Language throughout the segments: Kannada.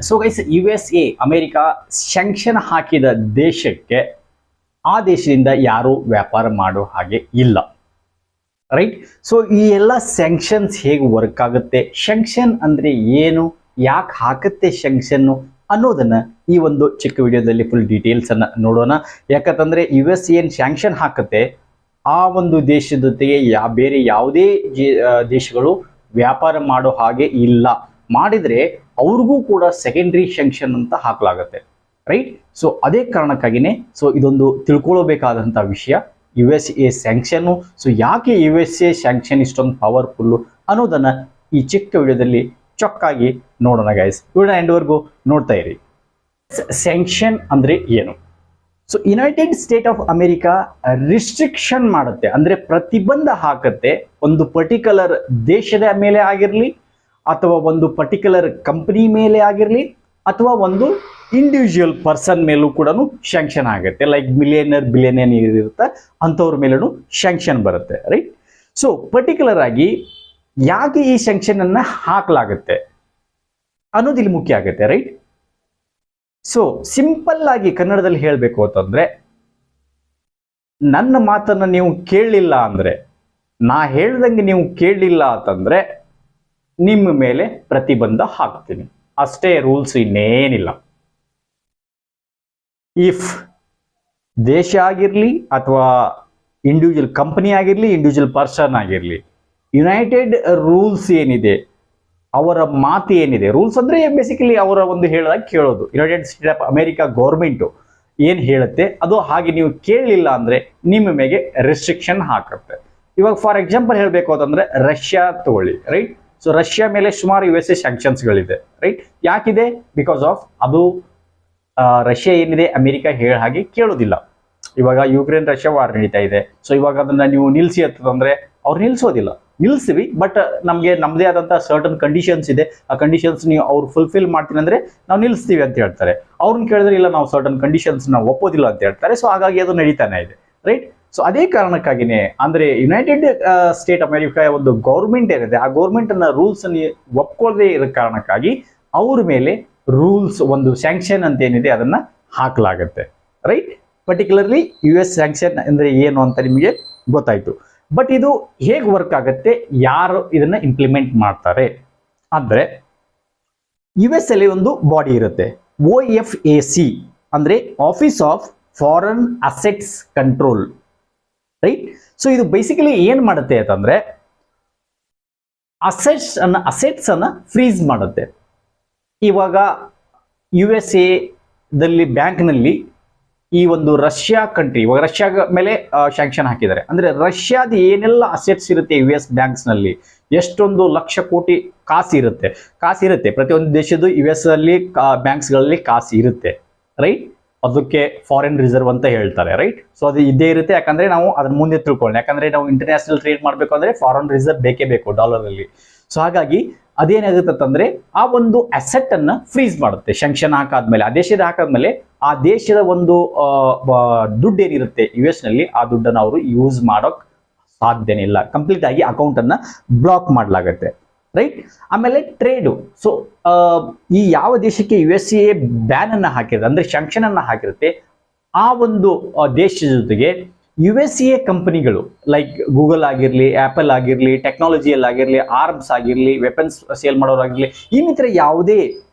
So guys, USA America sanction ಹಾಕಿದ ದೇಶಕ್ಕೆ ಆ ದೇಶದಿಂದ ಯಾರು ವ್ಯಾಪಾರ ಮಾಡೋ ಹಾಗೆ ಇಲ್ಲ, ರೈಟ್? ಸೊ ಈ ಎಲ್ಲ ಸ್ಯಾಂಕ್ಷನ್ಸ್ ಹೇಗೆ ವರ್ಕ್ ಆಗುತ್ತೆ, ಸ್ಯಾಂಕ್ಷನ್ ಅಂದ್ರೆ ಏನು, ಯಾಕೆ ಹಾಕುತ್ತೆ ಸ್ಯಾಂಕ್ಷನ್ ಅನ್ನೋದನ್ನ ಈ ಒಂದು ಚಿಕ್ಕ ವಿಡಿಯೋದಲ್ಲಿ ಫುಲ್ ಡೀಟೇಲ್ಸ್ ಅನ್ನ ನೋಡೋಣ. ಯಾಕಂತಂದ್ರೆ US ಏನ್ ಸ್ಯಾಂಕ್ಷನ್ ಹಾಕುತ್ತೆ ಆ ಒಂದು ದೇಶದ ಜೊತೆಗೆ ಬೇರೆ ಯಾವುದೇ ದೇಶಗಳು ವ್ಯಾಪಾರ ಮಾಡೋ ಹಾಗೆ ಇಲ್ಲ. ಮಾಡಿದ್ರೆ ಅವ್ರಿಗೂ ಕೂಡ ಸೆಕೆಂಡ್ರಿ ಸ್ಯಾಂಕ್ಷನ್ ಅಂತ ಹಾಕಲಾಗುತ್ತೆ, ರೈಟ್? ಸೊ ಅದೇ ಕಾರಣಕ್ಕಾಗಿನೇ ಸೊ ಇದೊಂದು ತಿಳ್ಕೊಳ್ಳಬೇಕಾದಂಥ ವಿಷಯ, USA ಸ್ಯಾಂಕ್ಷನ್. ಸೊ ಯಾಕೆ USA ಸ್ಯಾಂಕ್ಷನ್ ಇಷ್ಟೊಂದು ಪವರ್ಫುಲ್ಲು ಅನ್ನೋದನ್ನ ಈ ಚಿಕ್ಕ ವಿಡಿಯೋದಲ್ಲಿ ಚೊಕ್ಕಾಗಿ ನೋಡೋಣ ಗೈಸ್. ವಿಡಿಯೋ ಎಂಡ್ವರೆಗೂ ನೋಡ್ತಾ ಇರಿ. ಸ್ಯಾಂಕ್ಷನ್ ಅಂದ್ರೆ ಏನು? So United state of America restriction ಮಾಡುತ್ತೆ, ಅಂದ್ರೆ ಪ್ರತಿಬಂಧ ಹಾಕುತ್ತೆ ಒಂದು ಪರ್ಟಿಕ್ಯುಲರ್ ದೇಶದ ಮೇಲೆ ಆಗಿರಲಿ, ಅಥವಾ ಒಂದು ಪರ್ಟಿಕ್ಯುಲರ್ ಕಂಪನಿ ಮೇಲೆ ಆಗಿರಲಿ, ಅಥವಾ ಒಂದು ಇಂಡಿವಿಜುವಲ್ ಪರ್ಸನ್ ಮೇಲೂ ಕೂಡ ಸ್ಯಾಂಕ್ಷನ್ ಆಗುತ್ತೆ. ಲೈಕ್ ಬಿಲಿಯನಿಯರ್ ಇರುತ್ತೆ ಅಂಥವ್ರ ಮೇಲೂ ಸ್ಯಾಂಕ್ಷನ್ ಬರುತ್ತೆ, ರೈಟ್? ಸೊ ಪರ್ಟಿಕ್ಯುಲರ್ ಆಗಿ ಯಾಕೆ ಈ ಸ್ಯಾಂಕ್ಷನ್ ಅನ್ನ ಹಾಕಲಾಗುತ್ತೆ ಅನ್ನೋದು ಇಲ್ಲಿ ಮುಖ್ಯ ಆಗುತ್ತೆ, ರೈಟ್? ಸೊ ಸಿಂಪಲ್ ಆಗಿ ಕನ್ನಡದಲ್ಲಿ ಹೇಳಬೇಕು ಅಂತಂದ್ರೆ, ನನ್ನ ಮಾತನ್ನ ನೀವು ಕೇಳಲಿಲ್ಲ ಅಂದ್ರೆ, ನಾ ಹೇಳ್ದಂಗೆ ನೀವು ಕೇಳಲಿಲ್ಲ ಅಂತಂದ್ರೆ ನಿಮ್ಮ ಮೇಲೆ ಪ್ರತಿಬಂಧ ಹಾಕ್ತೀನಿ, ಅಷ್ಟೇ. ರೂಲ್ಸ್ ಇನ್ನೇನಿಲ್ಲ. ಇಫ್ ದೇಶ ಆಗಿರ್ಲಿ ಅಥವಾ ಇಂಡಿವಿಜುವಲ್ ಕಂಪನಿ ಆಗಿರ್ಲಿ, ಇಂಡಿವಿಜುವಲ್ ಪರ್ಸನ್ ಆಗಿರ್ಲಿ, ಯುನೈಟೆಡ್ ರೂಲ್ಸ್ ಏನಿದೆ, ಅವರ ಮಾತು ಏನಿದೆ, ರೂಲ್ಸ್ ಅಂದ್ರೆ ಬೇಸಿಕಲಿ ಅವರ ಒಂದು ಹೇಳಿದಾಗ ಕೇಳೋದು. United state of America government ಏನ್ ಹೇಳುತ್ತೆ ಅದು ಹಾಗೆ ನೀವು ಕೇಳಲಿಲ್ಲ ಅಂದ್ರೆ ನಿಮ್ಮ ಮೇಲೆ ರೆಸ್ಟ್ರಿಕ್ಷನ್ ಹಾಕುತ್ತೆ. ಇವಾಗ ಫಾರ್ ಎಕ್ಸಾಂಪಲ್ ಹೇಳಬೇಕು ಅಂತಂದ್ರೆ ರಷ್ಯಾ ತಗೊಳ್ಳಿ, ರೈಟ್? ಸೊ ರಷ್ಯಾ ಮೇಲೆ ಸುಮಾರು USA ಸ್ಯಾಂಕ್ಷನ್ಸ್ಗಳಿದೆ, ರೈಟ್? ಯಾಕಿದೆ? ಬಿಕಾಸ್ ಆಫ್ ಅದು ರಷ್ಯಾ ಏನಿದೆ ಅಮೆರಿಕ ಹೇಳ ಹಾಗೆ ಕೇಳೋದಿಲ್ಲ. ಇವಾಗ ಯುಕ್ರೇನ್ ರಷ್ಯಾ ವಾರ್ ನಡೀತಾ ಇದೆ. ಸೊ ಇವಾಗ ಅದನ್ನ ನೀವು ನಿಲ್ಸಿ ಅಂತಂದ್ರೆ ಅವ್ರು ನಿಲ್ಸೋದಿಲ್ಲ. ನಿಲ್ಸಿವಿ, ಬಟ್ ನಮಗೆ ನಮ್ಮದೇ ಆದಂಥ ಸರ್ಟನ್ ಕಂಡೀಷನ್ಸ್ ಇದೆ. ಆ ಕಂಡೀಷನ್ಸ್ ನೀವು ಅವ್ರು ಫುಲ್ಫಿಲ್ ಮಾಡ್ತೀನಿ ಅಂದ್ರೆ ನಾವು ನಿಲ್ಲಿಸ್ತೀವಿ ಅಂತ ಹೇಳ್ತಾರೆ. ಅವ್ರನ್ನ ಕೇಳಿದ್ರೆ ಇಲ್ಲ, ನಾವು ಸರ್ಟನ್ ಕಂಡೀಷನ್ಸ್ ನಾವು ಒಪ್ಪೋದಿಲ್ಲ ಅಂತ ಹೇಳ್ತಾರೆ. ಸೊ ಹಾಗಾಗಿ ಅದು ನಡೀತಾನೆ ಇದೆ, ರೈಟ್? ಸೊ ಅದೇ ಕಾರಣಕ್ಕಾಗಿನೇ ಅಂದ್ರೆ ಯುನೈಟೆಡ್ ಸ್ಟೇಟ್ ಅಮೆರಿಕಾ ಒಂದು ಗೌರ್ಮೆಂಟ್ ಏನಿದೆ, ಆ ಗೌರ್ಮೆಂಟ್ ಅನ್ನ ರೂಲ್ಸ್ ಅನ್ನು ಒಪ್ಕೊಳ್ಳದೆ ಇರೋ ಕಾರಣಕ್ಕಾಗಿ ಅವ್ರ ಮೇಲೆ ರೂಲ್ಸ್, ಒಂದು ಸ್ಯಾಂಕ್ಷನ್ ಅಂತ ಏನಿದೆ ಅದನ್ನ ಹಾಕಲಾಗುತ್ತೆ, ರೈಟ್? ಪರ್ಟಿಕ್ಯುಲರ್ಲಿ US ಸ್ಯಾಂಕ್ಷನ್ ಅಂದ್ರೆ ಏನು ಅಂತ ನಿಮಗೆ ಗೊತ್ತಾಯ್ತು. ಬಟ್ ಇದು ಹೇಗೆ ವರ್ಕ್ ಆಗುತ್ತೆ, ಯಾರು ಇದನ್ನ ಇಂಪ್ಲಿಮೆಂಟ್ ಮಾಡ್ತಾರೆ ಅಂದ್ರೆ, US ಅಲ್ಲಿ ಒಂದು ಬಾಡಿ ಇರುತ್ತೆ, OFAC ಅಂದ್ರೆ office of foreign assets control, right? So ಇದು ಬೇಸಿಕಲಿ ಏನ್ ಮಾಡುತ್ತೆ ಅಂತಂದ್ರೆ ಅಸೆಟ್ಸ್ ಅನ್ನ ಫ್ರೀಸ್ ಮಾಡುತ್ತೆ. ಇವಾಗ USA ದಲ್ಲಿ ಬ್ಯಾಂಕ್ನಲ್ಲಿ ಈ ಒಂದು ರಷ್ಯಾ ಕಂಟ್ರಿ, ಇವಾಗ ರಷ್ಯಾ ಮೇಲೆ ಸ್ಯಾಂಕ್ಷನ್ ಹಾಕಿದ್ದಾರೆ ಅಂದ್ರೆ ರಷ್ಯಾದ ಏನೆಲ್ಲ ಅಸೆಟ್ಸ್ ಇರುತ್ತೆ US ಬ್ಯಾಂಕ್ಸ್ ನಲ್ಲಿ, ಎಷ್ಟೊಂದು ಲಕ್ಷ ಕೋಟಿ ಕಾಸಿರುತ್ತೆ. ಪ್ರತಿಯೊಂದು ದೇಶದ US ಅಲ್ಲಿ ಬ್ಯಾಂಕ್ಸ್ ಗಳಲ್ಲಿ ಕಾಸು ಇರುತ್ತೆ, ರೈಟ್? ಅದಕ್ಕೆ ಫಾರಿನ್ ರಿಸರ್ವ್ ಅಂತ ಹೇಳ್ತಾರೆ, ರೈಟ್? ಸೊ ಅದು ಇದ್ದೇ ಇರುತ್ತೆ. ಯಾಕಂದ್ರೆ ನಾವು ಅದನ್ನ ಮುಂದೆ ತಿಳ್ಕೊಳ್ಳೋಣ. ಯಾಕಂದ್ರೆ ನಾವು ಇಂಟರ್ನ್ಯಾಷನಲ್ ಟ್ರೇಡ್ ಮಾಡಬೇಕು ಅಂದ್ರೆ ಫಾರಿನ್ ರಿಸರ್ವ್ ಬೇಕೇ ಬೇಕು ಡಾಲರ್ ಅಲ್ಲಿ. ಸೊ ಹಾಗಾಗಿ ಅದೇನಾಗುತ್ತೆ ಅಂತಂದ್ರೆ ಆ ಒಂದು ಅಸೆಟ್ ಅನ್ನ ಫ್ರೀಸ್ ಮಾಡುತ್ತೆ ಸ್ಯಾಂಕ್ಷನ್ ಹಾಕಾದ್ಮೇಲೆ. ಆ ದೇಶದ ಹಾಕಾದ್ಮೇಲೆ ಆ ದೇಶದ ಒಂದು ದುಡ್ಡು ಏನಿರುತ್ತೆ US ನಲ್ಲಿ, ಆ ದುಡ್ಡನ್ನು ಅವರು ಯೂಸ್ ಮಾಡೋಕ್ ಸಾಧ್ಯನೇ ಇಲ್ಲ. ಕಂಪ್ಲೀಟ್ ಆಗಿ ಅಕೌಂಟ್ ಅನ್ನ ಬ್ಲಾಕ್ ಮಾಡಲಾಗುತ್ತೆ, ರೈಟ್? ಆಮೇಲೆ ಟ್ರೇಡು. ಸೊ ಈ ಯಾವ ದೇಶಕ್ಕೆ USA ಬ್ಯಾನ್ ಅನ್ನ ಹಾಕಿರುತ್ತೆ ಅಂದ್ರೆ ಸ್ಯಾಂಕ್ಷನ್ ಅನ್ನ ಹಾಕಿರುತ್ತೆ, ಆ ಒಂದು ದೇಶದ ಜೊತೆಗೆ USA ಕಂಪನಿಗಳು ಲೈಕ್ ಗೂಗಲ್ ಆಗಿರ್ಲಿ, ಆಪಲ್ ಆಗಿರ್ಲಿ, ಟೆಕ್ನಾಲಜಿಯಲ್ಲಿ ಆಗಿರ್ಲಿ, ಆರ್ಮ್ಸ್ ಆಗಿರ್ಲಿ, ವೆಪನ್ಸ್ ಸೇಲ್ ಮಾಡೋರಾಗಿರ್ಲಿ, ಇನ್ನಿತರ ಯಾವುದೇ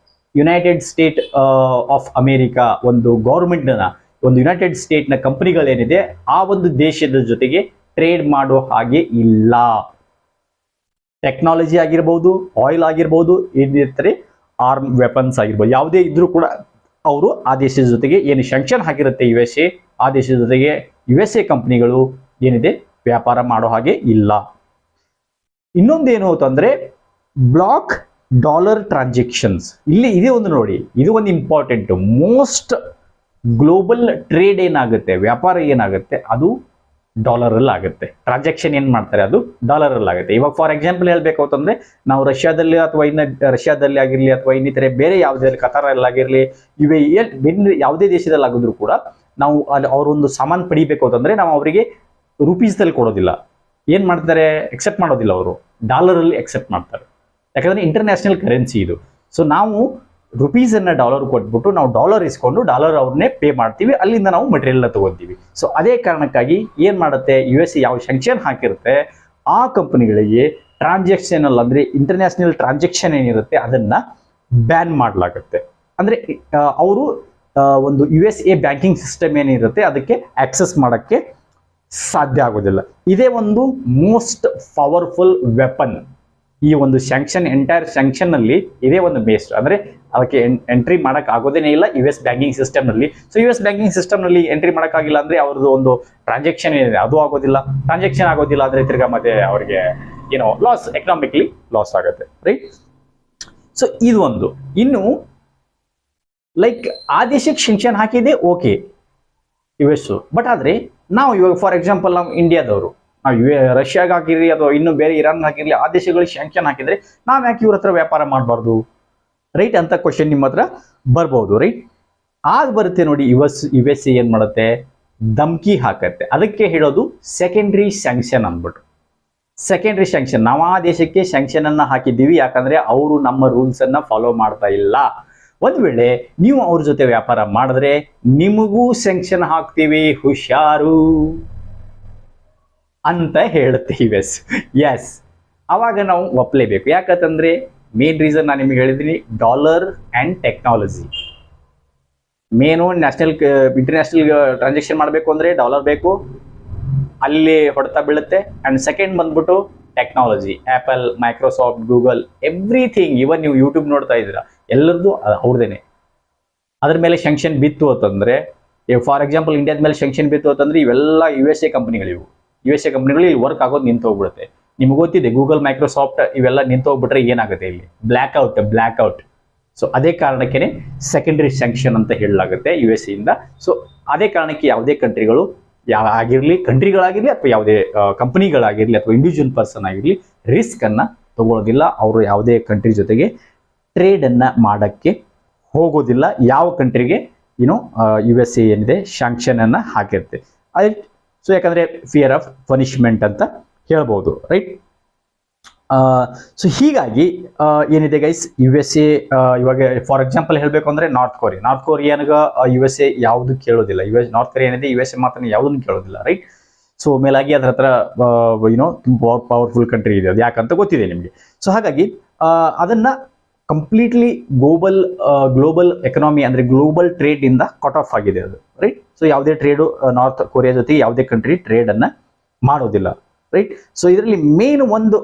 ಯುನೈಟೆಡ್ ಸ್ಟೇಟ್ ಆಫ್ ಅಮೆರಿಕಾ ಒಂದು ಗೌರ್ಮೆಂಟ್ ಒಂದು ಯುನೈಟೆಡ್ ಸ್ಟೇಟ್ ನ ಕಂಪನಿಗಳೇನಿದೆ ಆ ಒಂದು ದೇಶದ ಜೊತೆಗೆ ಟ್ರೇಡ್ ಮಾಡೋ ಹಾಗೆ ಇಲ್ಲ. ಟೆಕ್ನಾಲಜಿ ಆಗಿರ್ಬೋದು, ಆಯಿಲ್ ಆಗಿರ್ಬೋದು, ಇನ್ನಿತರೆ ಆರ್ಮ್ ವೆಪನ್ಸ್ ಆಗಿರ್ಬೋದು, ಯಾವುದೇ ಇದ್ರೂ ಕೂಡ ಅವರು ಆ ದೇಶದ ಜೊತೆಗೆ ಏನು ಸ್ಯಾಂಕ್ಷನ್ ಹಾಕಿರುತ್ತೆ USA, ಆ ದೇಶದ ಜೊತೆಗೆ USA ಕಂಪನಿಗಳು ಏನಿದೆ ವ್ಯಾಪಾರ ಮಾಡೋ ಹಾಗೆ ಇಲ್ಲ. ಇನ್ನೊಂದೇನು ಅಂತಂದ್ರೆ ಬ್ಲಾಕ್ ಡಾಲರ್ ಟ್ರಾನ್ಸಾಕ್ಷನ್ಸ್. ಇಲ್ಲಿ ಇದೇ ಒಂದು ನೋಡಿ, ಇದು ಒಂದು ಇಂಪಾರ್ಟೆಂಟ್. ಮೋಸ್ಟ್ ಗ್ಲೋಬಲ್ ಟ್ರೇಡ್ ಏನಾಗುತ್ತೆ, ವ್ಯಾಪಾರ ಏನಾಗುತ್ತೆ, ಅದು ಡಾಲರ್ ಅಲ್ಲಿ ಆಗುತ್ತೆ. ಟ್ರಾನ್ಸಾಕ್ಷನ್ ಏನ್ ಮಾಡ್ತಾರೆ ಅದು ಡಾಲರ್ ಅಲ್ಲಿ ಆಗುತ್ತೆ. ಇವಾಗ ಫಾರ್ ಎಕ್ಸಾಂಪಲ್ ಹೇಳ್ಬೇಕು ಅಂತಂದ್ರೆ, ನಾವು ರಷ್ಯಾದಲ್ಲಿ ಅಥವಾ ರಷ್ಯಾದಲ್ಲಿ ಆಗಿರ್ಲಿ ಅಥವಾ ಇನ್ನಿತರೆ ಬೇರೆ ಯಾವುದೇ ಕತಾರಲ್ಲಿ ಆಗಿರ್ಲಿ, ಯಾವುದೇ ದೇಶದಲ್ಲಿ ಆಗಿದ್ರು ಕೂಡ ನಾವು ಅಲ್ಲಿ ಅವರೊಂದು ಸಾಮಾನು ಪಡಿಬೇಕು ಅಂತಂದ್ರೆ ನಾವು ಅವರಿಗೆ ರುಪೀಸ್ ದಲ್ಲಿ ಕೊಡೋದಿಲ್ಲ. ಏನ್ ಮಾಡ್ತಾರೆ, ಎಕ್ಸೆಪ್ಟ್ ಮಾಡೋದಿಲ್ಲ, ಅವರು ಡಾಲರ್ ಅಲ್ಲಿ ಎಕ್ಸೆಪ್ಟ್ ಮಾಡ್ತಾರೆ. ಯಾಕಂದ್ರೆ ಇಂಟರ್ನ್ಯಾಷನಲ್ ಕರೆನ್ಸಿ ಇದು. ಸೊ ನಾವು ರುಪೀಸ್ ಅನ್ನ ಡಾಲರ್ ಕೊಟ್ಬಿಟ್ಟು ನಾವು ಡಾಲರ್ ಇಸ್ಕೊಂಡು ಡಾಲರ್ ಅವ್ರನ್ನೇ ಪೇ ಮಾಡ್ತೀವಿ, ಅಲ್ಲಿಂದ ನಾವು ಮಟೀರಿಯಲ್ ತಗೋತೀವಿ. ಸೊ ಅದೇ ಕಾರಣಕ್ಕಾಗಿ ಏನ್ ಮಾಡುತ್ತೆ, ಯು ಎಸ್ ಎ ಯಾವ ಸ್ಯಾಂಕ್ಷನ್ ಹಾಕಿರುತ್ತೆ ಆ ಕಂಪನಿಗಳಿಗೆ ಟ್ರಾನ್ಸಾಕ್ಷನಲ್ ಅಂದ್ರೆ ಇಂಟರ್ನ್ಯಾಷನಲ್ ಟ್ರಾನ್ಸಾಕ್ಷನ್ ಏನಿರುತ್ತೆ ಅದನ್ನ ಬ್ಯಾನ್ ಮಾಡಲಾಗುತ್ತೆ. ಅಂದ್ರೆ ಅವರು ಒಂದು U S A banking system ಏನಿರುತ್ತೆ ಅದಕ್ಕೆ ಆಕ್ಸೆಸ್ ಮಾಡಕ್ಕೆ ಸಾಧ್ಯ ಆಗೋದಿಲ್ಲ. ಇದೇ ಒಂದು ಮೋಸ್ಟ್ ಪವರ್ಫುಲ್ ವೆಪನ್. ಈ ಒಂದು ಸ್ಯಾಂಕ್ಷನ್ ಎಂಟೈರ್ ಸ್ಯಾಂಕ್ಷನ್ ನಲ್ಲಿ ಇದೇ ಒಂದು ಬೇಸ್ಟ್, ಅಂದ್ರೆ ಅದಕ್ಕೆ ಎಂಟ್ರಿ ಮಾಡಕ್ ಆಗೋದೇನೇ ಇಲ್ಲ ಯು ಎಸ್ ಬ್ಯಾಂಕಿಂಗ್ ಸಿಸ್ಟಮ್ ನಲ್ಲಿ. So U S banking system ನಲ್ಲಿ ಎಂಟ್ರಿ ಮಾಡಕ್ ಆಗಿಲ್ಲ ಅಂದ್ರೆ ಅವ್ರದ್ದು ಒಂದು ಟ್ರಾನ್ಸಾಕ್ಷನ್ ಏನಿದೆ ಅದು ಆಗೋದಿಲ್ಲ. ಟ್ರಾನ್ಸಾಕ್ಷನ್ ಆಗೋದಿಲ್ಲ ಅಂದ್ರೆ ತಿರ್ಗಾ ಮತ್ತೆ ಅವ್ರಿಗೆ ಏನೋ ಲಾಸ್, ಎಕನಾಮಿಕ್ಲಿ ಲಾಸ್ ಆಗುತ್ತೆ, ರೈಟ್. ಸೊ ಇದು ಒಂದು. ಇನ್ನು ಲೈಕ್ ಆ ದೇಶಕ್ಕೆ ಸ್ಯಾಂಕ್ಷನ್ ಹಾಕಿದೆ ಓಕೆ ಯು ಎಸ್, ಬಟ್ ಆದ್ರೆ ನಾವು ಇವಾಗ ಫಾರ್ ಎಕ್ಸಾಂಪಲ್ ನಾವು ಇಂಡಿಯಾದವರು ನಾವು ರಷ್ಯಾಗ ಹಾಕಿರ್ಲಿ ಅಥವಾ ಇನ್ನು ಬೇರೆ ಇರಾನ್ ಹಾಕಿರ್ಲಿ ಆ ದೇಶಗಳಿಗೆ ಸ್ಯಾಂಕ್ಷನ್ ಹಾಕಿದ್ರೆ ನಾವ್ ಯಾಕೆ ಇವ್ರ ಹತ್ರ ವ್ಯಾಪಾರ ಮಾಡಬಾರ್ದು, ರೈಟ್ ಅಂತ ಕ್ವಶನ್ ನಿಮ್ಮ ಹತ್ರ ಬರ್ಬೋದು, ರೈಟ್. ಆಗ ಬರುತ್ತೆ ನೋಡಿ ಯು ಎಸ್ ಎ ಏನ್ ಮಾಡುತ್ತೆ, ಧಮ್ಕಿ ಹಾಕತ್ತೆ. ಅದಕ್ಕೆ ಹೇಳೋದು ಸೆಕೆಂಡ್ರಿ ಸ್ಯಾಂಕ್ಷನ್ ಅಂದ್ಬಿಟ್ಟು. ಸೆಕೆಂಡ್ರಿ ಸ್ಯಾಂಕ್ಷನ್, ನಾವು ಆ ದೇಶಕ್ಕೆ ಸ್ಯಾಂಕ್ಷನ್ ಅನ್ನ ಹಾಕಿದ್ದೀವಿ ಯಾಕಂದ್ರೆ ಅವರು ನಮ್ಮ ರೂಲ್ಸ್ ಅನ್ನ ಫಾಲೋ ಮಾಡ್ತಾ ಇಲ್ಲ. ಒಂದ್ ವೇಳೆ ನೀವು ಅವ್ರ ಜೊತೆ ವ್ಯಾಪಾರ ಮಾಡಿದ್ರೆ ನಿಮಗೂ ಸ್ಯಾಂಕ್ಷನ್ ಹಾಕ್ತೀವಿ ಹುಷಾರು ಅಂತ ಹೇಳುತ್ತೆ ಯು ಎಸ್. ಎಸ್, ಅವಾಗ ನಾವು ಒಪ್ಪಲೇಬೇಕು. ಯಾಕಂತಂದ್ರೆ ಮೇನ್ ರೀಸನ್ ನಾನು ನಿಮಗೆ ಹೇಳಿದ್ದೀನಿ, dollar and technology. Main international transaction ಮಾಡಬೇಕು ಅಂದ್ರೆ ಡಾಲರ್ ಬೇಕು, ಅಲ್ಲಿ ಹೊಡೆತ ಬೀಳುತ್ತೆ. ಅಂಡ್ ಸೆಕೆಂಡ್ ಬಂದ್ಬಿಟ್ಟು technology, Apple, Microsoft, Google, everything. Even ನೀವು ಯೂಟ್ಯೂಬ್ ನೋಡ್ತಾ ಇದ್ದೀರಾ, ಎಲ್ಲರದ್ದು ಅವ್ರದೇನೆ. ಅದ್ರ ಮೇಲೆ ಸ್ಯಾಂಕ್ಷನ್ ಬಿತ್ತು ಅಂತಂದ್ರೆ, ಫಾರ್ ಎಕ್ಸಾಂಪಲ್ ಇಂಡಿಯಾದ ಮೇಲೆ ಸ್ಯಾಂಕ್ಷನ್ ಬಿತ್ತು ಅಂತಂದ್ರೆ ಇವೆಲ್ಲ ಯು ಎಸ್ ಎ ಕಂಪನಿಗಳಿವು. ಯು ಎಸ್ ಎ ಕಂಪನಿಗಳು ಇಲ್ಲಿ ವರ್ಕ್ ಆಗೋದು ನಿಂತು ಹೋಗ್ಬಿಡುತ್ತೆ. ನಿಮ್ಗೆ ಗೊತ್ತಿದೆ ಗೂಗಲ್, ಮೈಕ್ರೋಸಾಫ್ಟ್ ಇವೆಲ್ಲ ನಿಂತು ಹೋಗ್ಬಿಟ್ರೆ ಏನಾಗುತ್ತೆ, ಇಲ್ಲಿ ಬ್ಲ್ಯಾಕ್ ಔಟ್. ಸೊ ಅದೇ ಕಾರಣಕ್ಕೆ ಸೆಕೆಂಡರಿ ಸ್ಯಾಂಕ್ಷನ್ ಅಂತ ಹೇಳಲಾಗುತ್ತೆ ಯು ಎಸ್ ಇಂದ. ಸೊ ಅದೇ ಕಾರಣಕ್ಕೆ ಯಾವುದೇ ಕಂಟ್ರಿಗಳು ಕಂಟ್ರಿಗಳಾಗಿರ್ಲಿ ಅಥವಾ ಯಾವುದೇ ಕಂಪನಿಗಳಾಗಿರ್ಲಿ ಅಥವಾ ಇಂಡಿವಿಜುವಲ್ ಪರ್ಸನ್ ಆಗಿರ್ಲಿ ರಿಸ್ಕ್ ಅನ್ನ ತಗೊಳ್ಳೋದಿಲ್ಲ. ಅವರು ಯಾವುದೇ ಕಂಟ್ರಿ ಜೊತೆಗೆ ಟ್ರೇಡ್ ಅನ್ನ ಮಾಡಕ್ಕೆ ಹೋಗೋದಿಲ್ಲ, ಯಾವ ಕಂಟ್ರಿಗೆ ಯು ಎಸ್ ಎ ಏನಿದೆ ಸ್ಯಾಂಕ್ಷನ್ ಅನ್ನ ಹಾಕಿರುತ್ತೆ. ಸೊ ಯಾಕಂದ್ರೆ ಫಿಯರ್ ಆಫ್ ಪನಿಷ್ಮೆಂಟ್ ಅಂತ ಹೇಳ್ಬೋದು, ರೈಟ್. ಸೊ ಹೀಗಾಗಿ ಏನಿದೆ ಗೈಸ್, ಯು ಎಸ್ ಎ ಇವಾಗ ಫಾರ್ ಎಕ್ಸಾಂಪಲ್ ಹೇಳಬೇಕು ಅಂದ್ರೆ ನಾರ್ತ್ ಕೊರಿಯಾನಾಗ ಯು ಎಸ್ ಎ ಯಾವುದು ಕೇಳೋದಿಲ್ಲ. ನಾರ್ತ್ ಕೊರಿಯಾ ಏನಿದೆ ಯು ಎಸ್ ಎ ಮಾತ್ರ ಯಾವುದನ್ನು ಕೇಳೋದಿಲ್ಲ, ರೈಟ್. ಸೊ ಮೇಲಾಗಿ ಅದ್ರ ಹತ್ರ ತುಂಬ ಪವರ್ಫುಲ್ ಕಂಟ್ರಿ ಇದೆ, ಅದು ಯಾಕಂತ ಗೊತ್ತಿದೆ ನಿಮಗೆ. ಸೊ ಹಾಗಾಗಿ ಅದನ್ನ ಕಂಪ್ಲೀಟ್ಲಿ ಗ್ಲೋಬಲ್ ಎಕನಾಮಿ ಅಂದ್ರೆ ಗ್ಲೋಬಲ್ ಟ್ರೇಡ್ ಇಂದ ಕಟ್ ಆಫ್ ಆಗಿದೆ ಅದು, ರೈಟ್. ಸೊ ಯಾವುದೇ ಟ್ರೇಡು ನಾರ್ತ್ ಕೊರಿಯಾ ಜೊತೆ ಯಾವುದೇ ಕಂಟ್ರಿ ಟ್ರೇಡ್ ಅನ್ನ ಮಾಡೋದಿಲ್ಲ, ರೈಟ್. ಸೊ ಇದರಲ್ಲಿ ಮೇನ್ ಒಂದು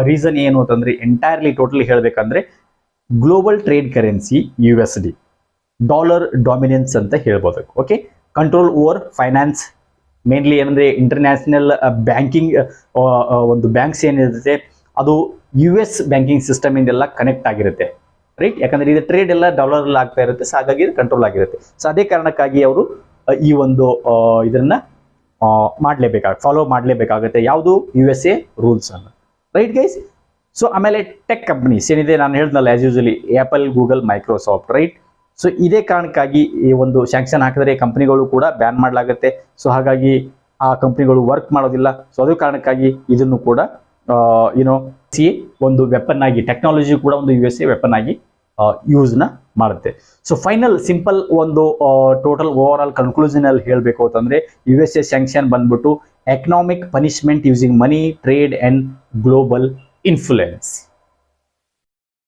ರೀಸನ್ ಏನು ಅಂತಂದ್ರೆ ಎಂಟೈರ್ಲಿ ಟೋಟಲಿ ಹೇಳ್ಬೇಕಂದ್ರೆ global trade currency USD, dollar dominance ಅಂತ ಹೇಳ್ಬೋದು. Okay, control over finance, mainly ಏನಂದ್ರೆ ಇಂಟರ್ನ್ಯಾಷನಲ್ ಬ್ಯಾಂಕಿಂಗ್ ಒಂದು ಬ್ಯಾಂಕ್ಸ್ ಏನಿರುತ್ತೆ ಅದು US ಬ್ಯಾಂಕಿಂಗ್ ಸಿಸ್ಟಮ್ ಇಂದೆಲ್ಲ ಕನೆಕ್ಟ್ ಆಗಿರುತ್ತೆ, ರೈಟ್. ಯಾಕಂದ್ರೆ ಇದು ಟ್ರೇಡ್ ಎಲ್ಲ ಡಾಲರ್ ಅಲ್ಲಿ ಆಗ್ತಾ ಇರುತ್ತೆ, ಸೊ ಹಾಗಾಗಿ ಕಂಟ್ರೋಲ್ ಆಗಿರುತ್ತೆ. ಸೊ ಅದೇ ಕಾರಣಕ್ಕಾಗಿ ಅವರು ಈ ಒಂದು ಇದನ್ನ ಫಾಲೋ ಮಾಡಲೇಬೇಕಾಗುತ್ತೆ, ಯಾವುದು USA ರೂಲ್ಸ್ ಅನ್ನು, ರೈಟ್ ಗೈಸ್. ಸೊ ಆಮೇಲೆ ಟೆಕ್ ಕಂಪನೀಸ್ ಏನಿದೆ ನಾನು ಹೇಳ್ದಲ್ಲ as usually apple, Google, Microsoft, right. So ಇದೇ ಕಾರಣಕ್ಕಾಗಿ ಈ ಒಂದು ಸ್ಯಾಂಕ್ಷನ್ ಹಾಕಿದ್ರೆ ಕಂಪನಿಗಳು ಕೂಡ ಬ್ಯಾನ್ ಮಾಡಲಾಗುತ್ತೆ. ಸೊ ಹಾಗಾಗಿ ಆ ಕಂಪನಿಗಳು ವರ್ಕ್ ಮಾಡೋದಿಲ್ಲ. ಸೊ ಅದೇ ಕಾರಣಕ್ಕಾಗಿ ಇದನ್ನು ಕೂಡ ಒಂದು ವೆಪನ್ ಆಗಿ, ಟೆಕ್ನಾಲಜಿ ಕೂಡ ಒಂದು USA ವೆಪನ್ ಆಗಿ ಯೂಸ್ ನ ಮಾಡುತ್ತೆ. ಸೊ ಫೈನಲ್ ಸಿಂಪಲ್ ಒಂದು ಟೋಟಲ್ ಓವರ್ ಆಲ್ ಕನ್ಕ್ಲೂಷನ್ ಅಲ್ಲಿ ಹೇಳಬೇಕು ಅಂತಂದ್ರೆ USA ಸ್ಯಾಂಕ್ಷನ್ ಬಂದ್ಬಿಟ್ಟು economic punishment using money, trade and global influence.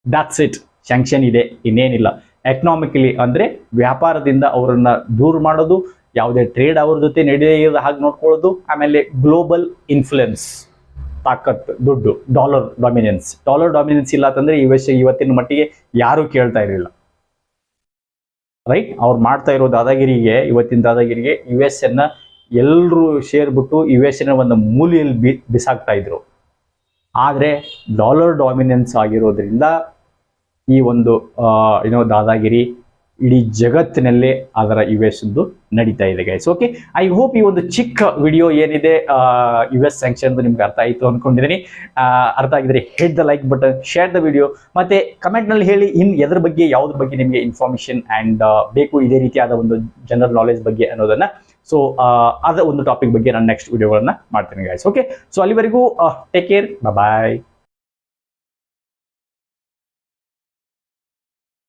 That's it. Sanction ಇದೆ, ಇನ್ನೇನಿಲ್ಲ. ಎಕನಾಮಿಕಲಿ ಅಂದ್ರೆ ವ್ಯಾಪಾರದಿಂದ ಅವರನ್ನ ದೂರ ಮಾಡೋದು, ಯಾವುದೇ ಟ್ರೇಡ್ ಅವ್ರ ಜೊತೆ ನಡೆಯದ ಹಾಗೆ ನೋಡ್ಕೊಳ್ಳೋದು, ಆಮೇಲೆ ಗ್ಲೋಬಲ್ ಇನ್ಫ್ಲುಯೆನ್ಸ್, ತಾಕತ್, ದುಡ್ಡು, ಡಾಲರ್ ಡಾಮಿನೆನ್ಸ್ ಇಲ್ಲ ಅಂತಂದ್ರೆ ಇವತ್ತಿನ ಮಟ್ಟಿಗೆ ಯಾರು ಕೇಳ್ತಾ ಇರಲಿಲ್ಲ, ರೈಟ್. ಅವ್ರು ಮಾಡ್ತಾ ಇರೋ ದಾದಾಗಿರಿಗೆ, ಇವತ್ತಿನ ದಾದಾಗಿರಿಗೆ US ಅನ್ನ ಎಲ್ಲರೂ ಸೇರ್ಬಿಟ್ಟು US ನ ಒಂದು ಮೂಲೆಯಲ್ಲಿ ಬಿಸಾಕ್ತಾ ಇದ್ರು. ಆದ್ರೆ ಡಾಲರ್ ಡಾಮಿನೆನ್ಸ್ ಆಗಿರೋದ್ರಿಂದ ಈ ಒಂದು ದಾದಾಗಿರಿ ಇಡೀ ಜಗತ್ತಿನಲ್ಲೇ ಅದರ US ನಡೀತಾ ಇದೆ ಗೈಸ್. ಓಕೆ, ಐ ಹೋಪ್ ಈ ಒಂದು ಚಿಕ್ಕ ವಿಡಿಯೋ ಏನಿದೆ US ಸ್ಯಾಂಕ್ಷನ್ ನಿಮ್ಗೆ ಅರ್ಥ ಆಯಿತು ಅನ್ಕೊಂಡಿದ್ದೀನಿ. ಅರ್ಥ ಆಗಿದ್ರೆ hit the like button, share the video, ಮತ್ತೆ ಕಮೆಂಟ್ ನಲ್ಲಿ ಹೇಳಿ ಎದ್ರ ಬಗ್ಗೆ, ಯಾವ್ದ್ರ ಬಗ್ಗೆ ನಿಮಗೆ ಇನ್ಫಾರ್ಮೇಶನ್ ಅಂಡ್ ಬೇಕು, ಇದೇ ರೀತಿಯಾದ ಒಂದು ಜನರಲ್ ನಾಲೆಜ್ ಬಗ್ಗೆ ಅನ್ನೋದನ್ನ. ಸೊ ಅದ ಒಂದು ಟಾಪಿಕ್ ಬಗ್ಗೆ ನಾನು ನೆಕ್ಸ್ಟ್ ವಿಡಿಯೋಗಳನ್ನ ಮಾಡ್ತೀನಿ ಗೈಸ್. ಓಕೆ, ಸೊ ಅಲ್ಲಿವರೆಗೂ ಟೇಕ್ ಕೇರ್, ಬಾಯ್.